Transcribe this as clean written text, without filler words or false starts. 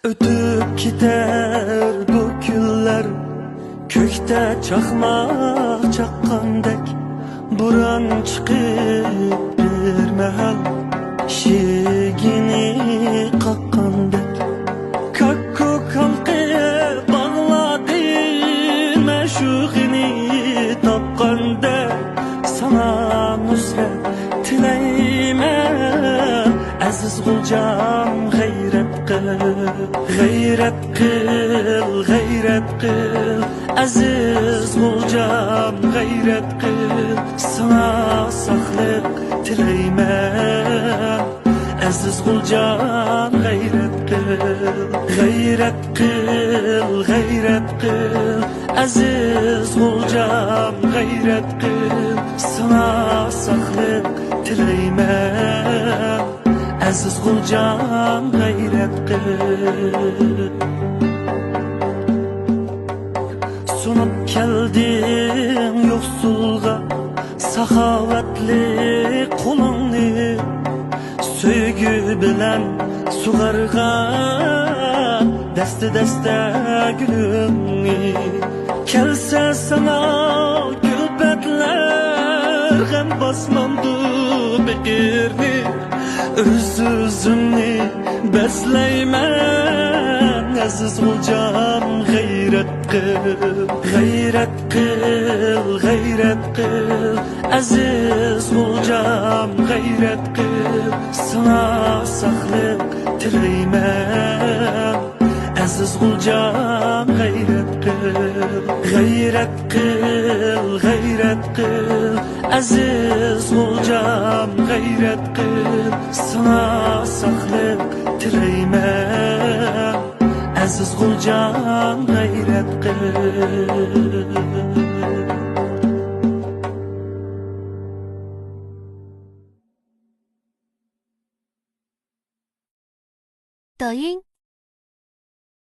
Ötüp gider bu günler, kökte çakmak çakkandek. Buran çıkıp bir mehal, şigini kakkandek. Kakku kalkıya bağladı meşuğini tapkandek. Sana nusret tileymen, aziz gulcam gayret kıl. Gayret kıl, gayret kıl, aziz gulcam gayret kıl. Sana sağlık tileymen, aziz gulcam gayret kıl. Gayret kıl, gayret kıl, aziz gulcam gayret kıl. Sana sağlık tileymen, aziz gulcam gayret kıl. Sunup keldim yoksulga sahavatli kulunni. Söygü bilen sugargan deste deste gülümni. Kelse sana gülbetler gem basmandı bekirni. Öz özümni besleymen, aziz gulcam gayret kıl. Gayret kıl, gayret kıl, aziz gulcam gayret kıl. Sana sağlık tileymen, aziz gulcam gayret kıl. Gayret kıl, gayret kıl, aziz gulcam gayret kıl. Sana sağlık tileymen, aziz gulcam gayret kıl.抖音